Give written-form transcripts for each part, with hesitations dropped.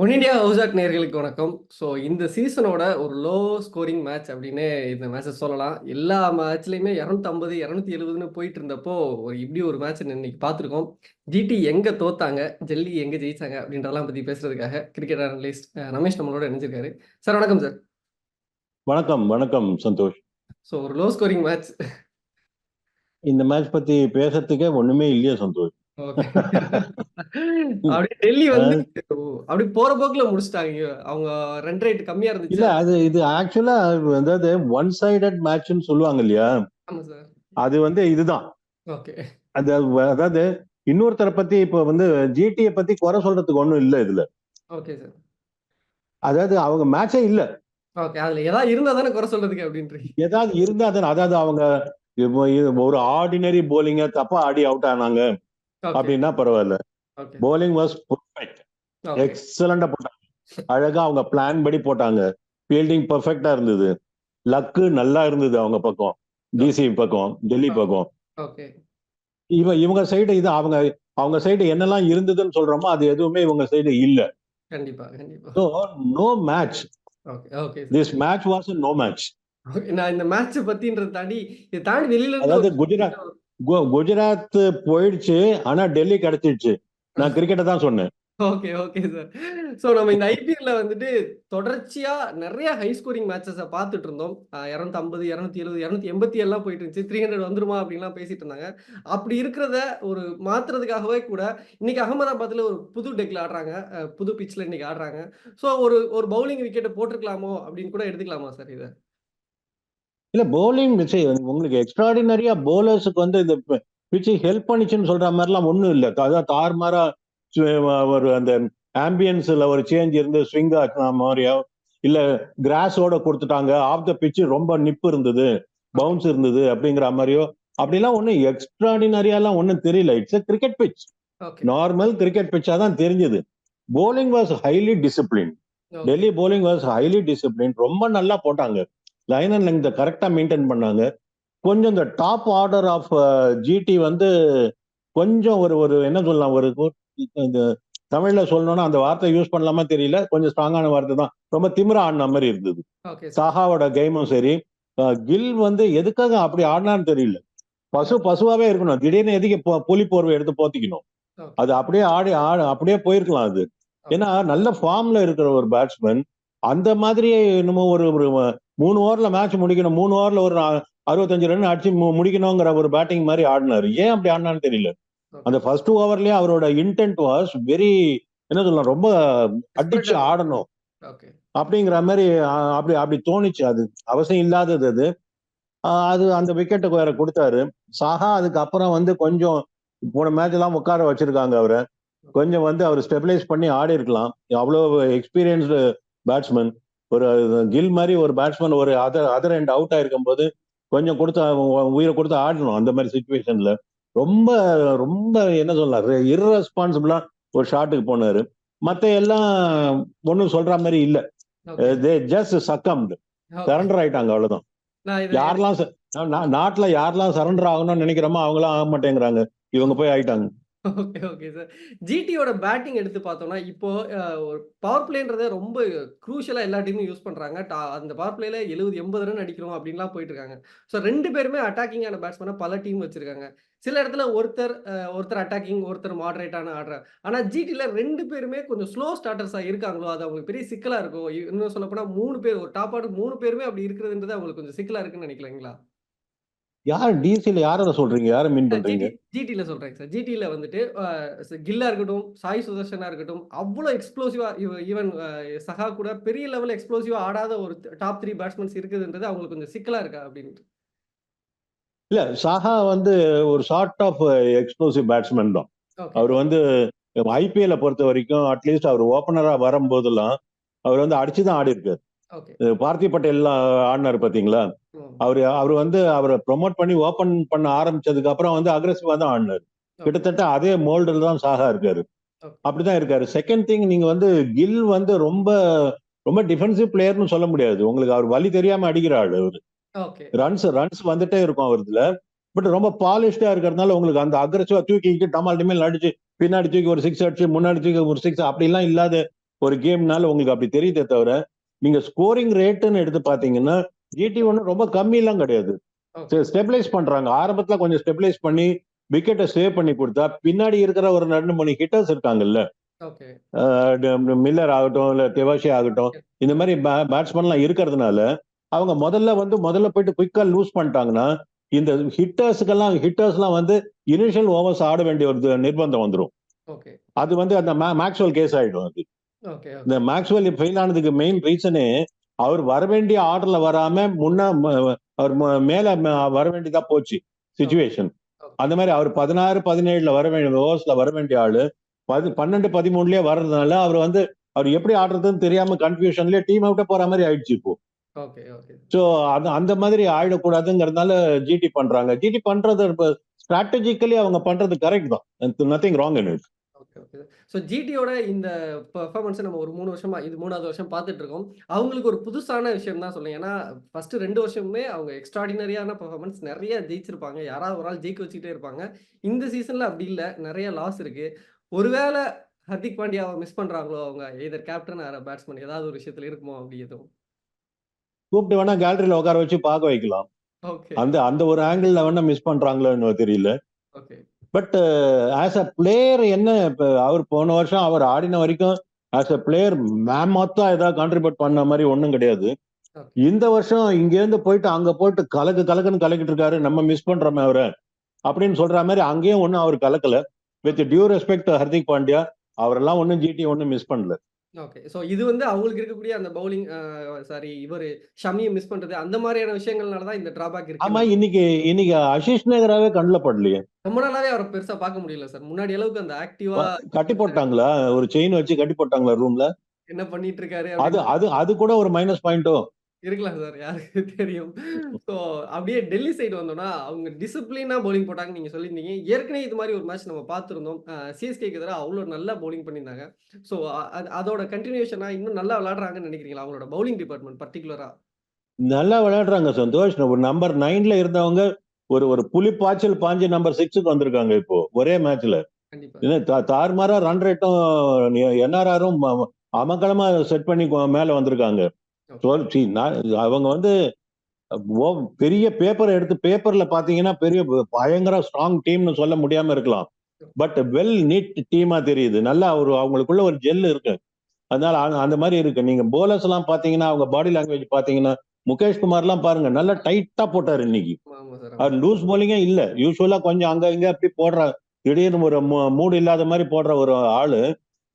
One India house நேயர்களுக்கு வணக்கம். So இந்த சீசனோட ஒரு லோ ஸ்கோரிங் மேட்ச் அப்படின்னு இந்த மேட்சை சொல்லலாம். எல்லா மேட்ச்லையுமே 250, 270ன்னு போயிட்டு இருந்தப்போ இப்படி ஒரு மேட்ச் இன்னைக்கு பார்த்துருக்கோம். ஜிடி எங்க தோத்தாங்க, ஜெல்லி எங்க ஜெயிச்சாங்க அப்படின்றதெல்லாம் பத்தி பேசுறதுக்காக கிரிக்கெட் அனலிஸ்ட் ரமேஷ் நம்மளோட இணைஞ்சிருக்காரு. சார் வணக்கம் சார். வணக்கம் வணக்கம் சந்தோஷ். ஸோ ஒரு லோ ஸ்கோரிங் மேட்ச். இந்த மேட்ச் பத்தி பேசுறதுக்கே ஒண்ணுமே இல்லையா சந்தோஷ். ஓகே. அப்படி டெல்லி வந்து அப்படி போற போக்குல முடிச்சிட்டாங்க. அவங்க ரன் ரேட் கம்மியா இருந்துச்சு. இல்ல இது ஆக்சுவலா அதாவது ஒன் சைடட் மேட்ச்னு சொல்லுவாங்க இல்லையா. ஆமா சார். அது இதுதான். ஓகே. அதாவது இன்னொருத்தரை பத்தி இப்ப ஜிடியை பத்தி குறை சொல்றதுக்கு ஒண்ணும் இல்ல இதுல. Okay sir. அதாவது அவங்க மேட்சே இல்ல. ஓகே. அதுல ஏதாவது இருந்தா தானே குறை சொல்றதுக்கு அப்படின்றீங்க. ஏதாவது இருந்தா தானே. அதாவது அவங்க ஒரு ஆர்டினரி போலிங்க தப்பா ஆடி அவுட் ஆனாங்க அப்படின்னா பரவாயில்ல. Polling was perfect. எக்ஸலண்டா போட்டாங்க. அழகா அவங்க பிளான் படி போட்டாங்க. ஃபீல்டிங் பெர்ஃபெக்டா இருந்தது. லக்கு நல்லா இருந்தது அவங்க பக்கம், டிசி பக்கம், டெல்லி பக்கம். இவங்க சைடு இது அவங்க சைடு என்னெல்லாம் இருந்ததுன்னு சொல்றோமோ அது எதுவுமே இவங்க சைடு இல்ல. கண்டிப்பா கண்டிப்பா. So no match. Okay okay. This match was no match. நான் இந்த மேட்ச் பத்தின்றத தாண்டி இத தாண்டி வெளியில இருந்து அதாவது குஜராத் போயிடுச்சு, ஆனா டெல்லி கிடைச்சிடுச்சு. நான் கிரிக்கெட்டை தான் சொன்னேன். Okay okay sir. ஸோ நம்ம இந்த ஐபிஎல்ல வந்துட்டு தொடர்ச்சியா நிறைய ஹை ஸ்கோரிங் மேட்சஸை பார்த்துட்டு இருந்தோம். 250, 270, 287 எல்லாம் போயிட்டு இருந்துச்சு. 300 வந்துருமா அப்படின்லாம் பேசிட்டு இருந்தாங்க. அப்படி இருக்கிறத ஒரு மாத்துறதுக்காகவே கூட இன்னைக்கு அகமதாபாத்ல ஒரு புது டெக்ல ஆடுறாங்க. புது பிட்ச்ல இன்னைக்கு ஆடுறாங்க. ஸோ ஒரு ஒரு பவுலிங் விக்கெட்டை போட்டிருக்கலாமோ அப்படின்னு கூட எடுத்துக்கலாமா சார் இதை? இல்ல பவுலிங் உங்களுக்கு எக்ஸ்ட்ராடினரியா பவுலர்ஸுக்கு இந்த பிச்சு ஹெல்ப் பண்ணிச்சுன்னு சொல்ற மாதிரிலாம் ஒண்ணும் இல்லை. அதாவது தாறுமாறா ஒரு அந்த ஆம்பியன்ஸ்ல ஒரு சேஞ்ச் இருந்து ஸ்விங் ஆச்சுனா மாதிரியோ இல்ல கிராஸோட கொடுத்துட்டாங்க, ஆஃப் த பிச்சு ரொம்ப நிப்பு இருந்தது, பவுன்ஸ் இருந்தது அப்படிங்கிற மாதிரியோ அப்படிலாம் ஒன்றும் எக்ஸ்ட்ராடினரியாலாம் ஒன்றும் தெரியல. It's cricket pitch, normal cricket பிச்சா தான் தெரிஞ்சது. Bowling was highly discipline. Delhi bowling was highly discipline. ரொம்ப நல்லா போட்டாங்க. லைன் அண்ட் லெங்க் கரெக்டா மெயின்டைன் பண்ணாங்க. கொஞ்சம் இந்த டாப் ஆர்டர் ஆஃப் ஜிடி கொஞ்சம் ஒரு என்ன சொல்லலாம், ஒரு இந்த தமிழ்ல சொல்லணும்னா அந்த வார்த்தை யூஸ் பண்ணலாமா தெரியல, கொஞ்சம் ஸ்ட்ராங்கான வார்த்தை தான். ரொம்ப திமிரா ஆடின மாதிரி இருந்தது. சாஹாவோட கேமும் சரி. கில் எதுக்காக அப்படி ஆடினான்னு தெரியல. பசுவாவே இருக்கணும், திடீர்னு எதுக்கு புலி போர்வை எடுத்து போத்திக்கணும்? அது அப்படியே அப்படியே போயிருக்கலாம் அது. ஏன்னா நல்ல ஃபார்ம்ல இருக்கிற ஒரு பேட்ஸ்மேன் அந்த மாதிரியே என்னமோ ஒரு 3 ஓவர்ல மேட்ச் முடிக்கணும், 3 ஓவர்ல ஒரு 65 ரன் அடிச்சு முடிக்கணுங்கிற ஒரு பேட்டிங் மாதிரி ஆடினாரு. ஏன் அப்படி ஆடினான்னு தெரியல. அந்த ஃபர்ஸ்ட் ஓவர்லயே அவரோட இன்டென்ட் வாஸ் வெரி, என்ன சொல்லலாம், ரொம்ப அடிச்சு ஆடணும் அப்படிங்கிற மாதிரி அப்படி தோணிச்சு. அது அவசியம் இல்லாதது. அது அந்த விக்கெட்டை வேற கொடுத்தாரு. சாஹா அதுக்கப்புறம் கொஞ்சம் போன மேட்ச் எல்லாம் உட்கார வச்சிருக்காங்க அவரை. கொஞ்சம் அவர் ஸ்டெபிலைஸ் பண்ணி ஆடி இருக்கலாம். அவ்வளவு எக்ஸ்பீரியன்ஸ்டு பேட்ஸ்மேன். ஒரு கில் மாதிரி ஒரு பேட்ஸ்மேன் ஒரு அதர் எண்ட் அவுட் ஆயிருக்கும் போது கொஞ்சம் உயிரை கொடுத்து ஆடணும். அந்த மாதிரி சுச்சுவேஷன்ல ரொம்ப ரொம்ப என்ன சொல்லலாம், இர்ரெஸ்பான்சிபிளா ஒரு ஷாட்டுக்கு போனாரு. மத்த எல்லாம் ஒன்னும் சொல்ற மாதிரி இல்ல. தே ஜஸ்ட் சக்கம்டு, சரண்டர் ஆயிட்டாங்க, அவ்வளவுதான். யாரெல்லாம் நாட்டுல யாரெல்லாம் சரண்டர் ஆகணும்னு நினைக்கிறோமோ அவங்களாம் ஆக மாட்டேங்கிறாங்க. இவங்க போய் ஆயிட்டாங்க. Okay okay sir. ஜிடியோட பேட்டிங் எடுத்து பார்த்தோம்னா இப்போ ஒரு பவர் பிளேன்றத ரொம்ப க்ரூஷியலா எல்லா டீமும் யூஸ் பண்றாங்க. அந்த பவர் பிளேல 70, 80 ரன் அடிக்கிறோம் அப்படின்லாம் போயிட்டு இருக்காங்க. ஸோ 2 பேருமே அட்டாக்கிங்கான பேட்ஸ்மேனா பல டீம் வச்சிருக்காங்க. சில இடத்துல ஒருத்தர் அட்டாக்கிங், ஒருத்தர் மாடரேட்டான ஆடுறார். ஆனா ஜிடில 2 பேருமே கொஞ்சம் ஸ்லோ ஸ்டார்டர்ஸா இருக்காங்களோ அது அவங்களுக்கு பெரிய சிக்கலா இருக்கும். இன்னும் சொல்ல போனா 3 பேர், ஒரு டாப் ஆர்டர் 3 பேருமே அப்படி இருக்கிறதுன்றது அவங்களுக்கு கொஞ்சம் சிக்கலா இருக்குன்னு நினைக்கலீங்களா? யார் டிசில யார சொல்றீங்க? யார மீன் பண்றீங்க? ஜிடில சொல்றேன் சார். ஜிடில வந்துட்டு கில்லா இருக்கட்டும், சாய் சுதர்ஷனா இருக்கட்டும், அவ்வளோ எக்ஸ்ப்ளோசிவா ஈவன் சஹா கூட பெரிய லெவல் எக்ஸ்ப்ளோசிவா ஆடாத ஒரு டாப் 3 பேட்ஸ்மேன்ஸ் இருக்குதுன்றது அவங்களுக்கு கொஞ்சம் சிக்கலா இருக்கா அப்படின்ட்டு. இல்ல, சாஹா ஒரு சார்ட் ஆஃப் எக்ஸ்ப்ளோசிவ் பேட்ஸ்மேன் தான். அவர் ஐபிஎல்ல பொறுத்த வரைக்கும் அட்லீஸ்ட் அவர் ஓபனரா வரும்போதெல்லாம் அவர் அடிச்சுதான் ஆடி இருக்காரு. பார்த்திவ் பட்டேல் ஆடினாரு பாத்தீங்களா? அவரை ப்ரொமோட் பண்ணி ஓபன் பண்ண ஆரம்பிச்சதுக்கு அப்புறம் அக்ரெசிவா தான் ஆடினாரு. கிட்டத்தட்ட அதே மோல்டில் தான் சாஹா இருக்காரு. அப்படிதான் இருக்காரு. செகண்ட் திங், நீங்க கில் ரொம்ப ரொம்ப டிஃபென்சிவ் பிளேயர்னு சொல்ல முடியாது. உங்களுக்கு அவர் வழி தெரியாம அடிக்கிற ஆளு அவரு. ரன்ஸ் வந்துட்டே இருக்கும் அவருதுல. பட் ரொம்ப பாலிஷ்டா இருக்கிறதுனால உங்களுக்கு அந்த அக்ரெசிவா தூக்கி டமால் டிமல் அடிச்சு பின்னாடி தூக்கி ஒரு 6 அடிச்சு முன்னாடி தூக்கி ஒரு 6 அப்படிலாம் இல்லாத ஒரு கேம்னால உங்களுக்கு அப்படி தெரியுதே தவிர, நீங்க ஸ்கோரிங் ரேட்டுன்னு எடுத்து பாத்தீங்கன்னா ஜிடி ஒன்றும் ரொம்ப கம்மி எல்லாம் கிடையாது. ஓகே. ஸ்டெபிலைஸ் பண்றாங்க. ஆரம்பத்துல கொஞ்சம் ஸ்டெபிலைஸ் பண்ணி விக்கெட்டை சேவ் பண்ணி கொடுத்தா பின்னாடி இருக்கிற ஒரு 2 3 ஹிட்டர்ஸ் இருக்காங்கல்ல, ஓகே. மில்லர் ஆகட்டும் இல்ல தெவாஷி ஆகட்டும், இந்த மாதிரி பேட்ஸ்மேன்லாம் இருக்கிறதுனால அவங்க முதல்ல போயிட்டு குயிக்கா லூஸ் பண்ணிட்டாங்கன்னா இந்த ஹிட்டர்ஸ்லாம் வந்து இனிஷியல் ஓவர்ஸ் ஆட வேண்டிய ஒரு நிர்பந்தம் வந்துடும். ஓகே. அது வந்து அந்த மேக்ஸ்வெல் கேஸ் ஆயிடும். அது ஓகே. இந்த ஓகே. மேக்ஸ்வெல் ஃபெயில் ஆனதுக்கு மெயின் ரீசனே அவர் வர வேண்டிய ஆர்டர்ல வராம அவர் மேல வர வேண்டியதா போச்சு சுச்சுவேஷன். ஓகே. அந்த மாதிரி அவர் 16 17 வர வேண்டிய ஓவர்ஸ்ல வர வேண்டிய ஆளு 12 13லயே வர்றதுனால அவர் எப்படி ஆடுறதுன்னு தெரியாம கன்ஃபியூஷன்லயே டீம் அவுட்டே போற மாதிரி ஆயிடுச்சு இப்போ. ஓகே. ஓகே. ஸோ அந்த மாதிரி ஆயிடக்கூடாதுங்கிறதுனால ஜிடி பண்றாங்க. ஜிடி பண்றது ஸ்ட்ராட்டஜிக்கலி அவங்க பண்றது கரெக்ட் தான். Nothing wrong in it. Okay. Okay. So ஜிடியோட இந்த பெர்ஃபார்மன்ஸ நம்ம ஒரு 3 வருஷமா இது 3வது வருஷம் பார்த்துட்டு இருக்கோம். அவங்களுக்கு ஒரு புதுசான விஷயம் தான் சொல்லுவேன். ஏன்னா, ஃபர்ஸ்ட் 2 வருஷமுமே அவங்க எக்ஸ்ட்ரார்டினரியான பெர்ஃபார்மன்ஸ் நெறைய ஜெயிச்சிருப்பாங்க. யாராவது ஒரு ஆள் ஜெயிக்க வச்சுக்கிட்டே இருப்பாங்க. இந்த சீசன்ல அப்படி இல்ல. நெறைய லாஸ் இருக்கு. ஒருவேள ஹர்திக் பாண்டியாவ மிஸ் பண்றாங்களோ அவங்க எய்தர் கேப்டன் ஆர் பேட்ஸ்மேன் ஏதாவது ஒரு விஷயத்துல இருக்குமோ அப்படி எதுவும்? கூப்பிட்டு வேணா கேலரியில உட்கார வச்சு பார்க்க வைக்கலாம். ஓகே. அந்த அந்த ஒரு ஆங்கிள் வேணா மிஸ் பண்றாங்களோன்னு தெரியல. Okay. But as a player என்ன அவர் போன வருஷம் அவர் ஆடின வரைக்கும் ஆஸ் அ பிளேயர் மொத்தம் ஏதாவது கான்ட்ரிபியூட் பண்ண மாதிரி ஒன்றும் கிடையாது. ஓகே. இந்த வருஷம் இங்கேருந்து போயிட்டு அங்க போயிட்டு கலக்குன்னு கலக்கிட்டு இருக்காரு. நம்ம மிஸ் பண்றோமே அவரை அப்படின்னு சொல்ற மாதிரி அங்கேயும் ஒன்றும் அவர் கலக்கல. With due respect Hardik Pandya, அவரெல்லாம் ஒன்றும் ஜிடி ஒன்றும் மிஸ் பண்ணல. ஓகே. ஸோ இது வந்து அவங்களுக்கு இருக்கக்கூடிய அந்த பவுலிங் சாரி இவரு ஷமிய மிஸ் பண்றது அந்த மாதிரியான விஷயங்கள்னால தான் இந்த டிராபேக் ஆமா, இருக்குன்னு இன்னைக்கு ஆஷிஷ் நேகராவே கண்ணுல படலையே. ரொம்ப நாளாவே அவர பெருசா பார்க்க முடியல சார். முன்னாடி அளவுக்கு அந்த ஆக்டிவா கட்டி போட்டாங்களா? ஒரு செயின் வச்சு கட்டி போட்டாங்களா ரூம்ல? என்ன பண்ணிட்டு இருக்காரு அது அப்படின்னு அது அது கூட ஒரு மைனஸ் பாயிண்டோ. இருக்கலாம் சார். யாருக்கு தெரியும். ஸோ அப்படியே டெல்லி சைடு வந்தோம்னா, அவங்க டிசிப்ளினா பவுலிங் போட்டாங்கன்னு நீங்க சொல்லியிருந்தீங்க. ஏற்கனவே இது மாரி ஒரு மேட்ச் நம்ம பார்த்திருந்தோம். சிஎஸ்கேக்கு எதிரா அவ்ளோ நல்லா பவுலிங் பண்ணியிருந்தாங்க. ஸோ அதோட கன்டினியூஷனா இன்னும் நல்லா விளையாடுறாங்கன்னு நினைக்கிறீங்களா? அவங்களோட பவுலிங் டிபார்ட்மெண்ட் பர்ட்டிகுலரா? நல்லா விளையாடுறாங்க சந்தோஷ். ஒரு நம்பர் 9ல இருந்தவங்க ஒரு ஒரு புலி பாய்ச்சல் பாஞ்சு நம்பர் 6க்கு வந்திருக்காங்க இப்போ ஒரே மேட்ச்ல. கண்டிப்பா. தாறுமாறா ரன் ரேட்டும் என்ஆர்ஆரும் அமக்கலமா செட் பண்ணி மேல வந்திருக்காங்க. ஓகே. அவங்க பெரிய பேப்பர்ல பாத்தீங்கன்னா பெரிய பயங்கர ஸ்ட்ராங் டீம்னு சொல்ல முடியாம இருக்கலாம். பட் வெல் நீட் டீமா தெரியுது. நல்லா அவங்களுக்குள்ள ஒரு ஜெல் இருக்கு. அதனால அந்த மாதிரி இருக்கு. நீங்க போலர்ஸ் எல்லாம் பாத்தீங்கன்னா அவங்க பாடி லாங்குவேஜ் பாத்தீங்கன்னா முகேஷ் குமார் எல்லாம் பாருங்க நல்லா டைட்டா போட்டாரு இன்னைக்கு. ஆமா சார். அவர் லூஸ் போலிங்கே இல்ல. யூஸ்வலா கொஞ்சம் அங்க இங்க அப்படி போடுற திடீர்னு ஒரு மூடு இல்லாத மாதிரி போடுற ஒரு ஆளு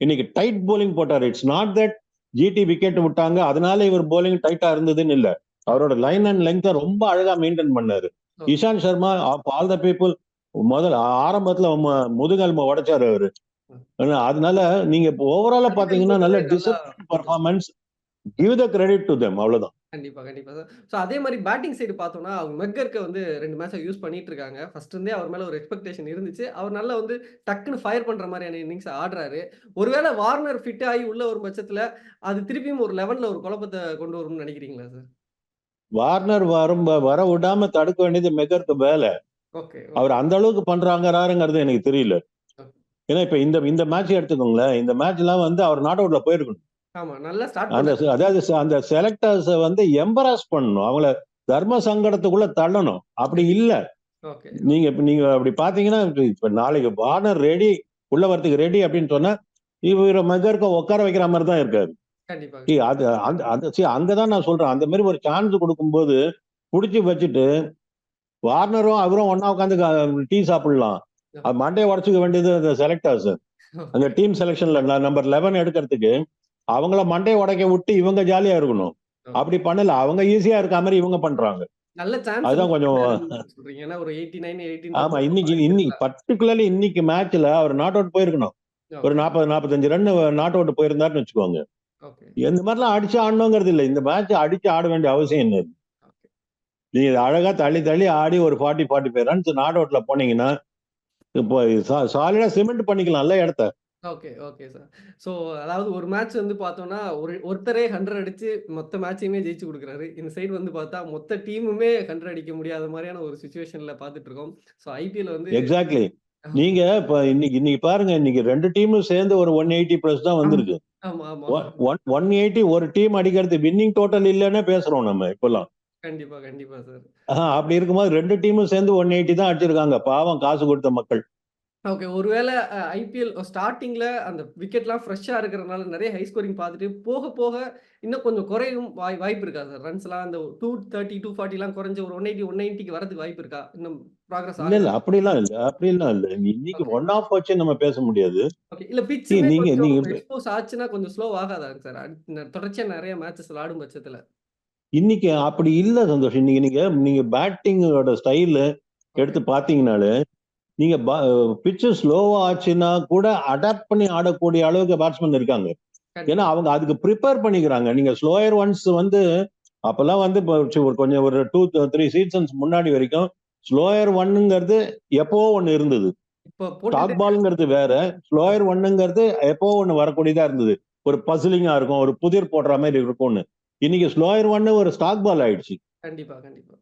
இன்னைக்கு டைட் போலிங் போட்டாரு. It's not that GT wicket விட்டாங்க அதனால இவர் போலிங் டைட்டா இருந்ததுன்னு இல்ல. அவரோட லைன் அண்ட் லெங்க் ரொம்ப அழகா மெயின்டைன் பண்ணாரு. Ishant Sharma of all the people முதல்ல ஆரம்பத்துல முதுகெலும்பை உடைச்சாரு அவரு. அதனால நீங்க ஓவராலா அடிக்கல் பாத்தீங்கன்னா நல்ல போட்டதே நல்லா discipline performance. Give the credit to them. அவ்வளவுதான். கண்டிப்பா, கண்டிப்பா சார். ஸோ அதே மாரி பேட்டிங் சைடு பார்த்தோம்னா, அவங்க மெக்கர்க்க வந்து 2 மேட்சா யூஸ் பண்ணிட்டு இருக்காங்க. ஃபர்ஸ்ட் இருந்தே அவர் மேல ஒரு எக்ஸ்பெக்டேஷன் இருந்துச்சு. அவர் நல்லா வந்து டக்குன்னு ஃபயர் பண்ற மாரியான இன்னிங்ஸ் ஆடுறாரு. ஒருவேள வார்னர் ஃபிட் ஆகி உள்ள வரும் பட்சத்துல, அது திருப்பியும் ஒரு 11ல ஒரு குழப்பத்த கொண்டு வரும்னு நினைக்கிறீங்களா சார்? வார்னர் வர விடாம தடுக்க வேண்டியது மெக்கருக்கு வேலை. ஓகே, அவர் ஓகே. அந்த அளவுக்கு பண்றாங்கிறது எனக்கு தெரியல. ஓகே. ஏன்னா இப்ப இந்த மேட்ச் எடுத்துக்கோங்களேன். இந்த மேட்ச் எல்லாம் அவர் நாட் அவுட்ல போயிருக்கணும். ஆமா. நல்லா ஸ்டார்ட் பண்ணாரு. அதாவது அந்த செலக்டர்ஸ் எம்பராஸ் பண்ணணும். அவங்கள தர்ம சங்கடத்துக்குள்ள தள்ளணும். அப்படி கண்டிப்பா. இல்ல. ஓகே. நீங்க அப்படி பாத்தீங்கன்னா இப்ப நாளைக்கு வார்னர் ரெடி உள்ள வரதுக்கு ரெடி அப்படின்னு சொன்னா இவர மெக்கருக்கு உட்கார வைக்கிற மாதிரி தான் இருக்காரு. கண்டிப்பா. அது அங்கதான் நான் சொல்றேன். அந்த மாதிரி ஒரு சான்ஸ் கொடுக்கும்போது புடிச்சு வச்சுட்டு வார்னரும் அவரும் ஒன்னா உட்காந்து டீ சாப்பிடலாம். மண்டையை உடச்சுக்க வேண்டியது அந்த செலக்டர்ஸ். அந்த ஓகே. டீம் செலக்ஷன்ல நம்பர் 11 எடுக்கிறதுக்கு அவங்கள மண்டையை உடைக்க விட்டு இவங்க ஜாலியா இருக்கணும். ஓகே. அப்படி பண்ணல. அவங்க ஈஸியா இருக்க மாதிரி இவங்க பண்றாங்க. நல்ல சான்ஸ் அதுதான் மிஸ் கொஞ்சம். பண்ணிட்டாருன்னு சொல்றீங்க. ஏன்னா ஒரு 89, 18 ஆமா, ரன்ஸ் இன்னைக்கு பர்டிகுலர்லி இன்னைக்கு மேட்ச்ல அவர் நாட் அவுட் போயிருக்கணும். ஒரு ஓகே. 40 45 ரன் நாட் அவுட் போயிருந்தாருன்னு வச்சுக்கோங்க. ஓகே. இந்த மாதிரிலாம் அடிச்சு ஆடணுங்கிறது இல்ல. இந்த மேட்ச் அடிச்சு ஆட வேண்டிய அவசியம் என்ன? ஓகே. நீங்க அழகா தள்ளி தள்ளி ஆடி ஒரு 40 45 ரன்ஸ் நாட் அவுட்ல போனீங்கன்னா இப்போ சாலிடா சிமெண்ட் பண்ணிக்கலாம்ல இடத்த. Okay, okay sir. ஸோ அதாவது ஒரு மேட்ச் வந்து பார்த்தோம்னா, ஒருத்தரே 100 அடிச்சு மொத்த மேட்சையுமே ஜெயிச்சு குடுக்குறாரு. இந்த சைடு வந்து பார்த்தா, மொத்த டீமுமே 100 அடிக்க முடியாத மாரியான ஒரு சிச்சுவேஷன்ல பார்த்துட்டு இருக்கோம். ஸோ ஐபிஎல் வந்து எக்ஸாக்ட்லி. நீங்க இப்ப இன்னைக்கு பாருங்க, இன்னைக்கு 2 டீமும் சேர்ந்து ஒரு 180 பிளஸ் தான் ஆமா. வந்திருக்கு. ஆமா, ஆமா. 180 ஒரு டீம் அடிக்கிறது வின்னிங் டோட்டல் இல்லைன்னே பேசுறோம் நம்ம இப்பெல்லாம். கண்டிப்பா, கண்டிப்பா சார். அப்படி இருக்கும்போது 2 டீமும் சேர்ந்து 180 தான் அடிச்சிருக்காங்க. பாவம் காசு கொடுத்த மக்கள். ஓகே. ஒருவேள ஐபிஎல் ஸ்டார்ட்டிங்ல அந்த விக்கெட்லாம் ஃப்ரெஷ்ஷா இருக்கிறனால நெறைய ஹை ஸ்கோரிங் பார்த்துட்டு, போக போக இன்னும் கொஞ்சம் குறையும் வாய்ப்பு இருக்கா சார்? ரன்ஸ்லாம் அந்த 230, 240லாம் குறைஞ்சு ஒரு 180, 190க்கு வரதுக்கு வாய்ப்பு இருக்கா? இன்னும் ப்ராக்ரஸ் இல்ல, இல்ல. ஆகுதா? அப்படிலாம் இல்ல. அப்படிலாம் இல்ல. இன்னைக்கு ஓகே, ஒன் ஆஃப் வச்சு நம்ம பேச முடியாது. ஓகே. இல்ல பிட்ஸுமே நீங்க கொஞ்சம் நீங்க எக்ஸ்போஸ் ஆச்சுன்னா கொஞ்சம் ஸ்லோ ஆகாதாங்க சார்? தொடர்ச்சியா நெறைய மேட்சஸ் விளையாடும் பட்சத்துல. இன்னைக்கு அப்படி இல்ல சந்தோஷ். இன்னைக்கு நீங்க நீங்க பேட்டிங்கோட ஸ்டைலு ஓகே. எடுத்து பார்த்தீங்கனாலே, நீங்க பிட்ச் ஸ்லோவா ஆச்சுன்னா கூட அடாப்ட் பண்ணி ஆடக்கூடிய அளவுக்கு பேட்ஸ்மேன் இருக்காங்க. ஏன்னா கண்டிப்பா. அவங்க அதுக்கு ப்ரிப்பேர் பண்ணிக்கிறாங்க. நீங்க ஸ்லோயர் ஒன்ஸ் வந்து அப்பெல்லாம் வந்து ஒரு கொஞ்சம் ஒரு 2, 3 சீசன்ஸ் முன்னாடி வரைக்கும் ஸ்லோயர் ஒன்னுங்கிறது எப்பவோ ஒண்ணு இருந்தது. இப்போ போட்டுட்டு ஸ்டாக் பால்ங்கிறது வேற, ஸ்லோயர் ஒன்னுங்கிறது எப்போ ஒண்ணு வரக்கூடியதா இருந்தது. ஒரு பசிலிங்கா இருக்கும், ஒரு புதிர் போடுற மாதிரி இருக்கும்னு. இன்னைக்கு ஸ்லோயர் ஒன்னு ஒரு ஸ்டாக் பால் ஆயிடுச்சு. கண்டிப்பா, கண்டிப்பா.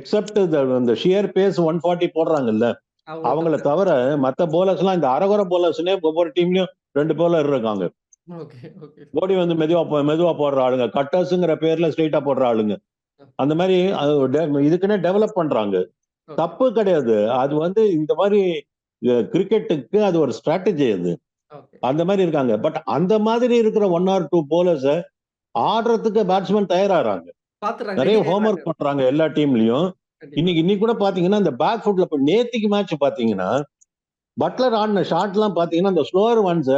எக்ஸப்ட் இந்த ஷியர் பேஸ் 140 போடுறாங்கல்ல, அவங்கள அவங்கள தவிர. தவிர மத்த போலர்ஸ் எல்லாம் இந்த அரகுர போலர்ஸ்னே ஒவ்வொரு டீம்லயும் 2 போலர் இருக்காங்க. Okay, okay. ஓடி வந்து மெதுவா போடுற ஆளுங்க, கட்டர்ஸ்ங்கிற பேர்ல ஸ்ட்ரெயிட்டா போடுற ஆளுங்க. அந்த மாதிரி இதுக்குன்னே டெவலப் பண்றாங்க. ஓகே, தப்பு கிடையாது. அது வந்து இந்த மாதிரி கிரிக்கெட்டுக்கு அது ஒரு ஸ்ட்ராட்டஜி அது. ஓகே. அந்த மாதிரி இருக்காங்க. பட் அந்த மாதிரி இருக்கிற 1 ஆர் 2 போலர்ஸ ஆடுறதுக்கு பேட்ஸ்மேன் தயாராறாங்க. பாத்துறாங்க. நிறைய ரெடி ஆயிடுறாங்க. ஹோம்வொர்க் பண்றாங்க எல்லா டீம்லயும். கண்டிப்பா. இன்னைக்கு கூட பாத்தீங்கன்னா இந்த பேக் ஃபுட்ல நேத்திக்கு மேட்ச் பாத்தீங்கன்னா பட்லர் ஆடின ஷாட் எல்லாம் பாத்தீங்கன்னா அந்த ஸ்லோவர் ஒன்ஸ்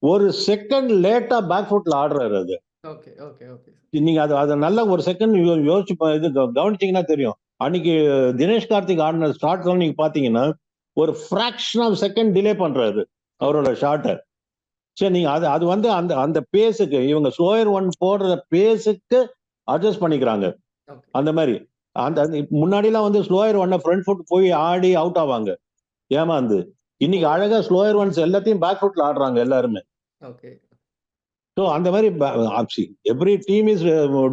ஒரு செகண்ட் லேட்டா பேக் ஃபுட்ல ஆடுறாரு அது. Okay, okay, okay. நீங்க அதை நல்லா ஒரு செகண்ட் யோசிச்சு இது கவனிச்சீங்கன்னா தெரியும். அன்னைக்கு தினேஷ் கார்த்திக் ஆடின ஷாட் எல்லாம் நீங்க பாத்தீங்கன்னா ஒரு ஃபிராக்ஷன் ஆஃப் செகண்ட் டிலே பண்றாரு ஓகே, அவரோட ஷாட்டை. சரி நீங்க அது அது வந்து அந்த அந்த பேஸுக்கு இவங்க ஸ்லோயர் ஒன் போடுற பேஸுக்கு அட்ஜஸ்ட் பண்ணிக்கிறாங்க. ஓகே, அந்த மாதிரி அந்த முன்னாடி எல்லாம் வந்து ஸ்லோயர் ஒன்ன ஃப்ரண்ட் ஃபுட் போய் ஆடி அவுட் ஆவாங்க ஏமாந்து. இப்போ இன்னைக்கு அழகா ஸ்லோயர் ஒன்ஸ் எல்லாத்தையும் பேக் ஃபுட்ல ஆடுறாங்க எல்லாருமே. ஓகே. ஸோ அந்த மாதிரி every team is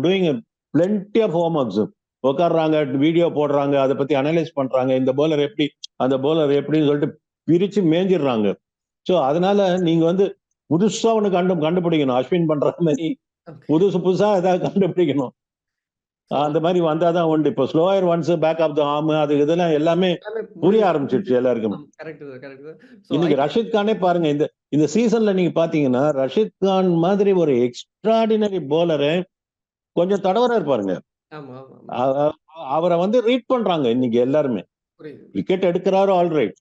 doing plenty of home works. உட்காடுறாங்க, வீடியோ போடுறாங்க, அதை பத்தி அனலைஸ் பண்றாங்க, இந்த போலர் எப்படி அந்த போலர் எப்படின்னு சொல்லிட்டு பிரிச்சு மேஞ்சிடுறாங்க. ஸோ அதனால நீங்க வந்து புதுசா ஒண்ணு கண்டுபிடிக்கணும். அஸ்வின் பண்ற மாதிரி ஓகே. புதுசா ஏதாவது கண்டுபிடிக்கணும். ஸோ அந்த மாதிரி வந்தாதான் உண்டு. இப்போ slower ones back of the arm அது இதெல்லாம் எல்லாமே எல்லாமே புரிய ஆரம்பிச்சிடுச்சு எல்லாருக்கும். Correct sir, correct sir. So இன்னைக்கு ரஷீத் கானே பாருங்க, இந்த இந்த சீசன்ல நீங்க பாத்தீங்கன்னா ரஷீத் கான் மாதிரி ஒரு எக்ஸ்ட்ராடினரி போலரு கொஞ்சம் தடவரா இருப்பாருங்க. ஆமா, ஆமா, ஆமா. அவரை வந்து ரீட் பண்றாங்க இன்னைக்கு எல்லாருமே. புரியுது. விக்கெட் எடுக்கிறாரு ஆல்ரைட்.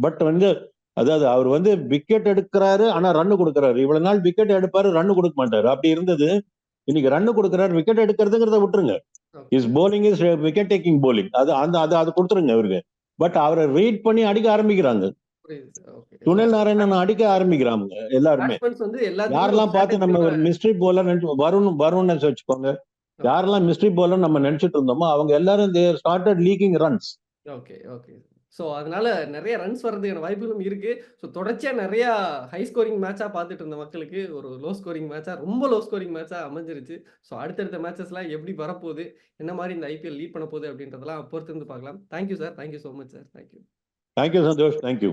பட் வந்து அதாவது அவர் வந்து விக்கெட் எடுக்கிறாரு ஆனா ரன் கொடுக்கறாரு. இவ்வளவு நாள் விக்கெட் எடுப்பாரு ரன் கொடுக்க மாட்டாரு. அப்படி இருந்தது. இன்னைக்கு ரன் கொடுக்கறாரு. விக்கெட் எடுக்கிறதுங்கிறத விட்டுருங்க. Okay. Is bowling is wicket taking bowling. அது அந்த அது அது கொடுத்துருங்க அவருக்கு. பட் அவரை ரீட் பண்ணி அடிக்க ஆரம்பிக்கிறாங்க. புரியுது sir. Okay. So Sunil Narayanan அடிக்க ஆரம்பிக்கிறாங்க எல்லாருமே. பேட்ஸ்மேன்ஸ் வந்து எல்லாத்துக்குமே ஒரு யாரெல்லாம் பார்த்து நம்ம ஸ்ட்ராட்டஜியோட ஒரு மிஸ்ட்ரி போலர் வருண் வச்சுக்கோங்க. யாரெல்லாம் மிஸ்ட்ரி போலர் நம்ம நினைச்சிட்டு இருந்தோமோ அவங்க எல்லாரும் they started leaking runs. Okay, okay. So அதனால நெறைய ரன்ஸ் வர்றதுக்கான வாய்ப்புகளும் இருக்கு. ஸோ தொடர்ச்சியா நெறையா ஹை ஸ்கோரிங் மேட்சா பார்த்துட்டு இருந்த மக்களுக்கு ஒரு லோ ஸ்கோரிங் மேட்சா ரொம்ப லோ ஸ்கோரிங் மேட்சா அமைஞ்சிருச்சு. ஸோ அடுத்தடுத்த மேட்சஸ்லாம் எப்படி வரப்போகுது? என்ன மாரி இந்த ஐபிஎல் லீட் பண்ண போகுது அப்படின்றதெல்லாம் பொறுத்திருந்து பார்க்கலாம். Thank you sir. Thank you so much sir. Thank you. Thank you Santosh. Thank you.